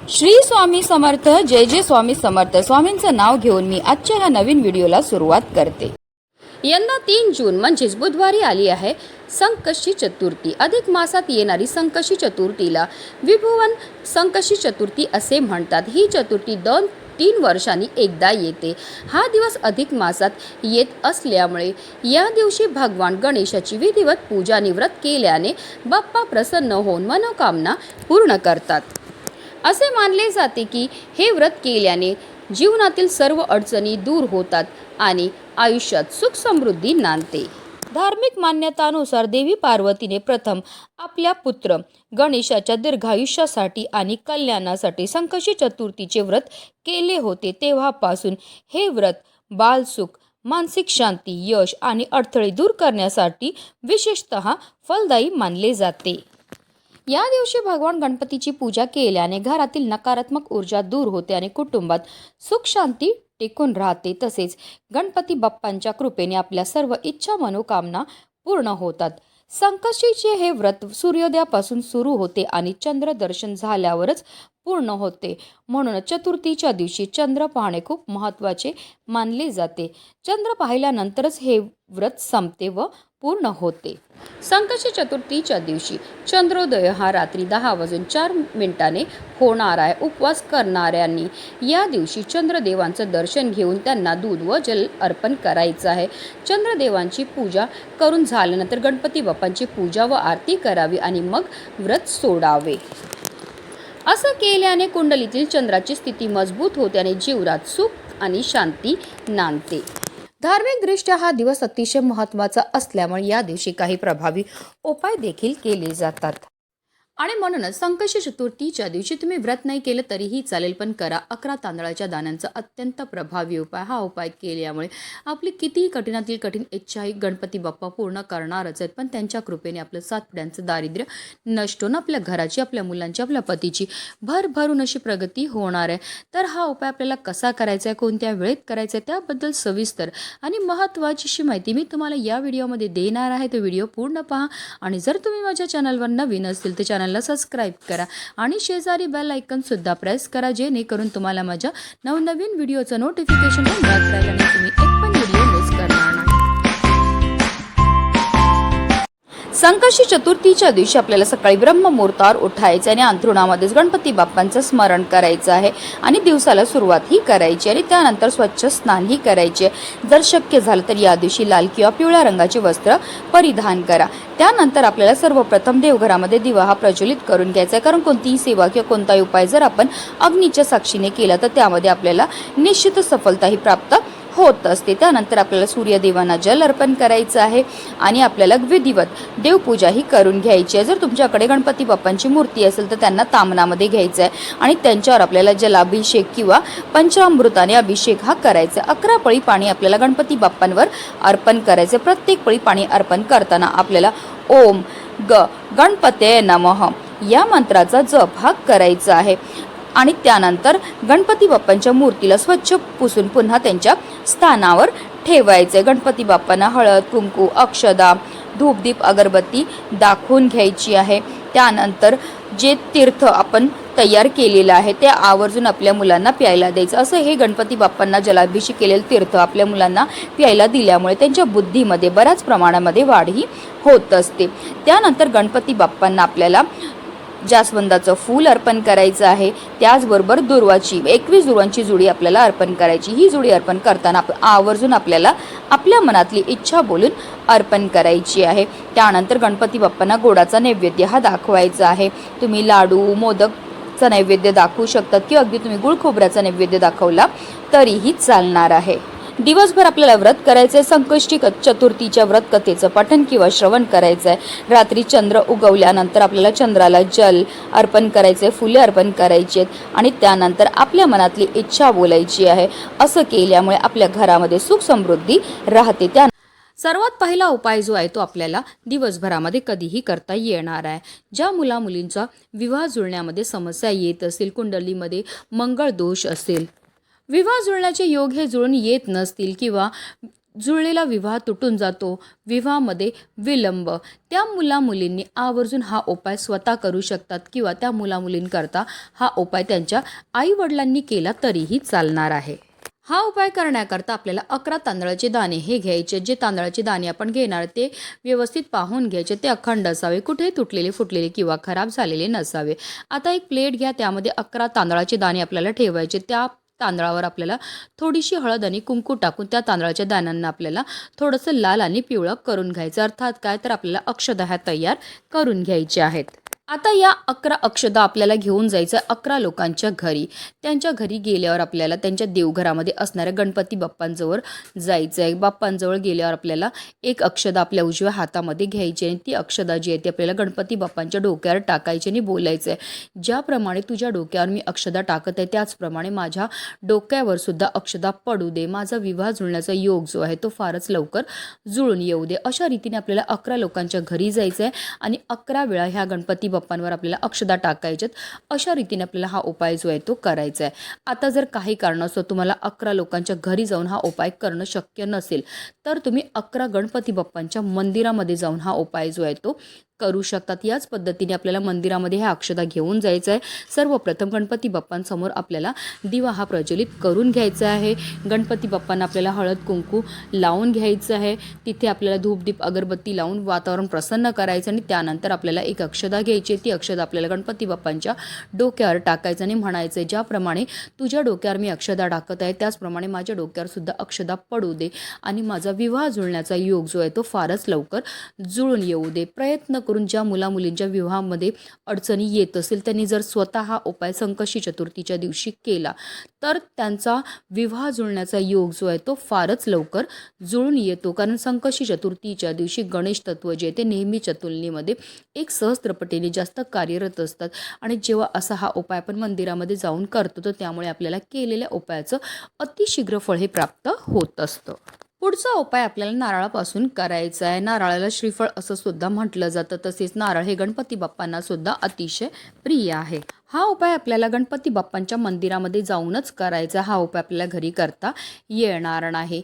श्री स्वामी समर्थ. जय जय स्वामी समर्थ. स्वामींचं नाव घेऊन मी आजच्या ह्या नवीन व्हिडिओला सुरुवात करते. यंदा 3 जून म्हणजेच बुधवारी आली आहे संकष्टी चतुर्थी. अधिक मासात येणारी संकष्टी चतुर्थीला विभुवन संकष्टी चतुर्थी असे म्हणतात. ही चतुर्थी 2-3 वर्षांनी एकदा येते. हा दिवस अधिक मासात येत असल्यामुळे या दिवशी भगवान गणेशाची विधिवत पूजा निव्रत केल्याने बाप्पा प्रसन्न होऊन मनोकामना पूर्ण करतात. असे मानले जाते की हे व्रत केल्याने जीवनातील सर्व अडचणी दूर होतात आणि आयुष्यात सुख समृद्धी नांदते. धार्मिक मान्यतानुसार देवी पार्वतीने प्रथम आपल्या पुत्र गणेशाच्या दीर्घायुष्यासाठी आणि कल्याणासाठी संकष्टी चतुर्थीचे व्रत केले होते. तेव्हापासून हे व्रत बालसुख, मानसिक शांती, यश आणि अडथळे दूर करण्यासाठी विशेषतः फलदायी मानले जाते. या दिवशी भगवान गणपतीची पूजा केल्याने घरातील नकारात्मक ऊर्जा दूर होते आणि कुटुंबात सुख शांती टिकून राहते. तसेच गणपती बाप्पांच्या कृपेने आपल्या सर्व इच्छा मनोकामना पूर्ण होतात. संकष्टीचे हे व्रत सूर्योदयापासून सुरू होते आणि चंद्र दर्शन झाल्यावरच पूर्ण होते. म्हणून चतुर्थीच्या दिवशी चंद्र पाहणे खूप महत्त्वाचे मानले जाते. चंद्र पाहिल्यानंतरच हे व्रत संपते व पूर्ण होते. संकष्टी चतुर्थीच्या दिवशी चंद्रोदय हा रात्री 10:04 होणार आहे. उपवास करणाऱ्यांनी या दिवशी चंद्रदेवांचं दर्शन घेऊन त्यांना दूध व जल अर्पण करायचं आहे. चंद्रदेवांची पूजा करून झाल्यानंतर गणपती बाप्पांची पूजा व आरती करावी आणि मग व्रत सोडावे. असं केल्याने कुंडलीतील चंद्राची स्थिती मजबूत होते आणि जीवनात सुख आणि शांती नांदते. धार्मिक दृष्ट्या हा दिवस अतिशय महत्त्वाचा असल्यामुळे या दिवशी काही प्रभावी उपाय देखील केले जातात. आणि म्हणूनच संकष्टी चतुर्थीच्या दिवशी तुम्ही व्रत नाही केलं तरीही चालेल, पण करा. 11 तांदळाच्या दाण्यांचा अत्यंत प्रभावी उपाय. हा उपाय केल्यामुळे आपली कितीही कठीणातील कठीण इच्छाही गणपती बाप्पा पूर्ण करणारच आहेत. पण त्यांच्या कृपेने आपलं 7 पिढ्यांचं दारिद्र्य नष्ट होऊन आपल्या घराची, आपल्या मुलांची, आपल्या पतीची भरभरून अशी प्रगती होणार आहे. तर हा उपाय आपल्याला कसा करायचा आहे, कोणत्या वेळेत करायचा आहे, त्याबद्दल सविस्तर आणि महत्त्वाची अशी माहिती मी तुम्हाला या व्हिडिओमध्ये देणार आहे. तो व्हिडिओ पूर्ण पहा. आणि जर तुम्ही माझ्या चॅनलवर नवीन असतील तर चॅनलला सबस्क्राईब करा आणि शेजारी बेल आयकॉन सुद्धा प्रेस करा, जेणेकरून तुम्हाला माझ्या नवनवीन व्हिडिओचं नोटिफिकेशन मिळत राहील आणि तुम्ही एक पण व्हिडिओ मिस करणार नाही. संकष्टी चतुर्थीच्या दिवशी आपल्याला सकाळी ब्रह्ममुहूर्तावर उठायचं आणि अंथरुणामध्येच गणपती बाप्पांचं स्मरण करायचं आहे आणि दिवसाला सुरुवात ही करायची आणि त्यानंतर स्वच्छ स्नानही करायचे. जर शक्य झालं तर या दिवशी लाल किंवा पिवळ्या रंगाचे वस्त्र परिधान करा. त्यानंतर आपल्याला सर्वप्रथम देवघरामध्ये दिवा हा प्रज्वलित करून घ्यायचा आहे, कारण कोणतीही सेवा किंवा कोणताही उपाय जर आपण अग्नीच्या साक्षीने केला तर त्यामध्ये आपल्याला निश्चित सफलताही प्राप्त होत असते. त्यानंतर आपल्याला सूर्यदेवांना जल अर्पण करायचं आहे आणि आपल्याला विधिवत देवपूजाही करून घ्यायची आहे. जर तुमच्याकडे गणपती बाप्पांची मूर्ती असेल तर त्यांना तामनामध्ये घ्यायचं आहे आणि त्यांच्यावर आपल्याला जलाभिषेक किंवा पंचामृताने अभिषेक हा करायचा. 11 पळी पाणी आपल्याला गणपती बाप्पांवर अर्पण करायचं. प्रत्येक पळी पाणी अर्पण करताना आपल्याला ओम गणपते नमः या मंत्राचा जप हा करायचा आहे. आणि त्यानंतर गणपती बाप्पांच्या मूर्तीला स्वच्छ पुसून पुन्हा त्यांच्या स्थानावर ठेवायचे. गणपती बाप्पांना हळद, कुंकू, अक्षदा, धूपदीप, अगरबत्ती दाखवून घ्यायची आहे. त्यानंतर जे तीर्थ आपण तयार केलेलं आहे ते आवर्जून आपल्या मुलांना प्यायला द्यायचं. असं हे गणपती बाप्पांना जलाभिषेक केलेलं तीर्थ आपल्या मुलांना प्यायला दिल्यामुळे त्यांच्या बुद्धीमध्ये बऱ्याच प्रमाणामध्ये वाढही होत असते. त्यानंतर गणपती बाप्पांना आपल्याला जास्वंदाचं फूल अर्पण करायचं आहे. त्याचबरोबर दुर्वाची 21 दुर्वांची जुडी आपल्याला अर्पण करायची. ही जुडी अर्पण करताना आवर्जून आपल्याला आपल्या मनातली इच्छा बोलून अर्पण करायची आहे. त्यानंतर गणपती बाप्पांना गोडाचा नैवेद्य हा दाखवायचा आहे. तुम्ही लाडू, मोदकचा नैवेद्य दाखवू शकतात किंवा अगदी तुम्ही गुळ खोबऱ्याचा नैवेद्य दाखवला तरीही चालणार आहे. दिवसभर आपल्याला व्रत करायचं आहे. संकष्टी चतुर्थीच्या व्रत कथेचं पठण किंवा श्रवण करायचं आहे. रात्री चंद्र उगवल्यानंतर आपल्याला चंद्राला जल अर्पण करायचं आहे, फुले अर्पण करायची आहेत आणि त्यानंतर आपल्या मनातली इच्छा बोलायची आहे. असं केल्यामुळे आपल्या घरामध्ये सुख समृद्धी राहते. त्या सर्वात पहिला उपाय जो आहे तो आपल्याला दिवसभरामध्ये कधीही करता येणार आहे. ज्या मुलामुलींचा विवाह जुळण्यामध्ये समस्या येत असेल, कुंडलीमध्ये मंगळ दोष असेल, विवाह जुळण्याचे योग हे जुळून येत नसतील किंवा जुळलेला विवाह तुटून जातो, विवाहामध्ये विलंब, त्या मुलींनी आवर्जून हा उपाय स्वतः करू शकतात किंवा त्या मुलींकरता हा उपाय त्यांच्या आईवडिलांनी केला तरीही चालणार आहे. हा उपाय करण्याकरता आपल्याला 11 तांदळाचे दाणे हे घ्यायचे. जे तांदळाचे दाणे आपण घेणार ते व्यवस्थित पाहून घ्यायचे. ते अखंड असावे, कुठेही तुटलेले फुटलेले किंवा खराब झालेले नसावे. आता एक प्लेट घ्या, त्यामध्ये 11 तांदळाचे दाणे आपल्याला ठेवायचे. त्या तांदळावर आपल्याला थोडीशी हळद आणि कुंकू टाकून त्या तांदळाच्या दाण्यांना आपल्याला थोडंसं लाल आणि पिवळं करून घ्यायचं. अर्थात काय तर आपल्याला अक्षता ह्या तयार करून घ्यायच्या आहेत. आता या 11 अक्षता आपल्याला घेऊन जायचं 11 लोकांच्या घरी. त्यांच्या घरी गेल्यावर आपल्याला त्यांच्या देवघरामध्ये असणाऱ्या गणपती बाप्पांजवळ जायचं आहे. बाप्पांजवळ गेल्यावर आपल्याला एक अक्षता आपल्या उजव्या हातामध्ये घ्यायची आणि ती अक्षता जी आहे ती आपल्याला गणपती बाप्पांच्या डोक्यावर टाकायची आणि बोलायचं आहे, ज्याप्रमाणे तुझ्या डोक्यावर मी अक्षता टाकत आहे त्याचप्रमाणे माझ्या डोक्यावर सुद्धा अक्षता पडू दे. माझा विवाह जुळण्याचा योग जो आहे तो फारच लवकर जुळून येऊ दे. अशा रीतीने आपल्याला 11 लोकांच्या घरी जायचं आहे आणि 11 वेळा ह्या गणपती बाप्पांवर आपल्याला अक्षता टाकायच्यात. अशा रीतीने आपल्याला हा उपाय जो आहे तो करायचा आहे. आता जर काही कारणास्तव तुम्हाला 11 लोकांच्या घरी जाऊन हा उपाय करणं शक्य नसेल तर तुम्ही 11 गणपती बाप्पांच्या मंदिरामध्ये जाऊन हा उपाय जो आहे तो करू शकतात. याच पद्धतीने आपल्याला मंदिरामध्ये ह्या अक्षता घेऊन जायचं आहे. सर्वप्रथम गणपती बाप्पांसमोर आपल्याला दिवा हा प्रज्वलित करून घ्यायचा आहे. गणपती बाप्पांना आपल्याला हळद कुंकू लावून घ्यायचं आहे. तिथे आपल्याला धूपदीप अगरबत्ती लावून वातावरण प्रसन्न करायचं आणि त्यानंतर आपल्याला एक अक्षता घ्यायची. ती अक्षता आपल्याला गणपती बाप्पांच्या डोक्यावर टाकायचं आणि म्हणायचं, ज्याप्रमाणे तुझ्या डोक्यावर मी अक्षता टाकत आहे त्याचप्रमाणे माझ्या डोक्यावर सुद्धा अक्षता पडू दे आणि माझा विवाह जुळण्याचा योग जो आहे तो फारच लवकर जुळून येऊ दे. प्रयत्न करून ज्या मुलींच्या विवाहामध्ये अडचणी येत असेल त्यांनी जर स्वतः हा उपाय संकष्टी चतुर्थीच्या दिवशी केला तर त्यांचा विवाह जुळण्याचा योग जो आहे तो फारच लवकर जुळून येतो. कारण संकष्टी चतुर्थीच्या दिवशी गणेश तत्व जे ते नेहमीच्या तुलनेमध्ये एक सहस्त्रपटीने जास्त कार्यरत असतात आणि जेव्हा असा हा उपाय आपण मंदिरामध्ये जाऊन करतो तर त्यामुळे आपल्याला केलेल्या उपायाचं अतिशीघ्र फळ हे प्राप्त होत असतं. पुढचा उपाय आपल्याला नारळापासून करायचा आहे. नारळाला श्रीफळ असं सुद्धा म्हटलं जातं. तसेच नारळ हे गणपती बाप्पांना सुद्धा अतिशय प्रिय आहे. हा उपाय आपल्याला गणपती बाप्पांच्या मंदिरामध्ये जाऊनच करायचा. हा उपाय आपल्याला घरी करता येणार नाही.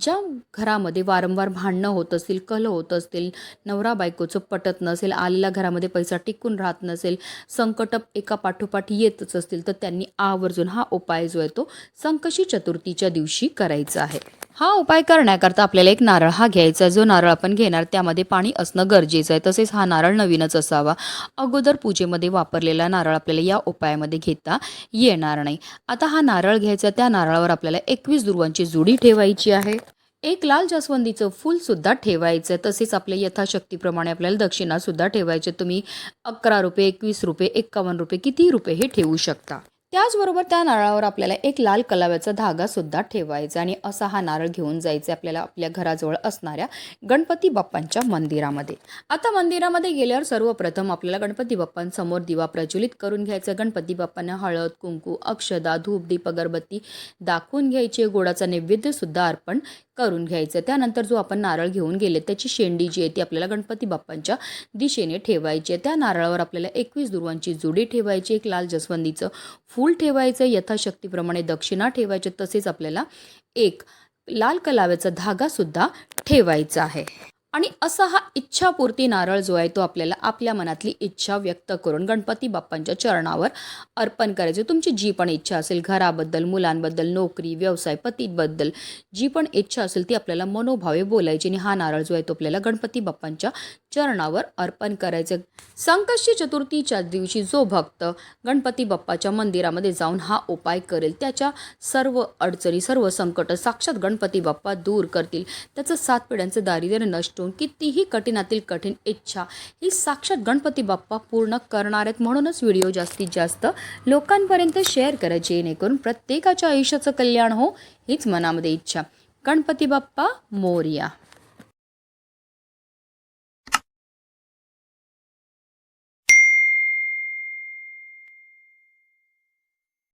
ज्या घरामध्ये वारंवार भांडणं होत असतील, कलह होत असतील, नवरा बायकोचं पटत नसेल, आलेल्या घरामध्ये पैसा टिकून राहत नसेल, संकट एका पाठोपाठ येतच असतील तर त्यांनी आवर्जून हा उपाय जो आहे तो संकष्टी चतुर्थीच्या दिवशी करायचा आहे. हा उपाय करण्याकरता आपल्याला एक नारळ हा घ्यायचा. जो नारळ आपण घेणार त्यामध्ये पाणी असणं गरजेचं आहे. तसेच हा नारळ नवीनच असावा. अगोदर पूजेमध्ये वापरलेला नारळ आपल्याला या उपायामध्ये घेता येणार नाही. आता हा नारळ घ्यायचा. त्या नारळावर आपल्याला 21 दुर्वांची जुडी ठेवायची आहे. एक लाल जास्वंदीचं फूल सुद्धा ठेवायचं. तसेच आपल्या यथाशक्तीप्रमाणे आपल्याला दक्षिणा सुद्धा ठेवायचे. तुम्ही 11 रुपये, 21 रुपये, 51 रुपये कितीही रुपये हे ठेवू शकता. त्याचबरोबर त्या नारळावर आपल्याला एक लाल कलाव्याचा धागा सुद्धा ठेवायचा आणि असा हा नारळ घेऊन जायचा आपल्याला आपल्या घराजवळ असणाऱ्या गणपती बाप्पांच्या मंदिरामध्ये. आता मंदिरामध्ये गेल्यावर सर्वप्रथम आपल्याला गणपती बाप्पांसमोर दिवा प्रज्वलित करून घ्यायचा. गणपती बाप्पांना हळद कुंकू अक्षदा धूप दीप अगरबत्ती दाखवून घ्यायची. गोडाचा नैवेद्य सुद्धा अर्पण करून घ्यायचं. त्यानंतर जो आपण नारळ घेऊन गेले त्याची शेंडी जी आहे ती आपल्याला गणपती बाप्पांच्या दिशेने ठेवायची. त्या नारळावर आपल्याला 21 दुर्वांची जुडी ठेवायची. एक लाल जास्वंदीचं फूल ठेवायचं. यथाशक्तीप्रमाणे दक्षिणा ठेवायचे. तसेच आपल्याला एक लाल कलाव्याचा धागा सुद्धा ठेवायचा आहे. आणि असा हा इच्छापूर्ती नारळ जो आहे तो आपल्याला आपल्या मनातली इच्छा व्यक्त करून गणपती बाप्पांच्या चरणावर अर्पण करायचे. तुमची जी पण इच्छा असेल घराबद्दल, मुलांबद्दल, नोकरी, व्यवसाय, पतीबद्दल जी पण इच्छा असेल ती आपल्याला मनोभावे बोलायची आणि हा नारळ जो आहे तो आपल्याला गणपती बाप्पांच्या चरणावर अर्पण करायचं. संकष्टी चतुर्थीच्या दिवशी जो भक्त गणपती बाप्पाच्या मंदिरामध्ये जाऊन हा उपाय करेल त्याच्या सर्व अडचणी, सर्व संकट साक्षात गणपती बाप्पा दूर करतील. त्याचं 7 पिढ्यांचं दारिद्र्य नष्ट होऊन कितीही कठीणातील कठीण इच्छा ही साक्षात गणपती बाप्पा पूर्ण करणार आहेत. म्हणूनच व्हिडिओ जास्तीत जास्त लोकांपर्यंत शेअर करा जेणेकरून प्रत्येकाच्या आयुष्याचं कल्याण हो हीच मनामध्ये इच्छा. गणपती बाप्पा मोरया.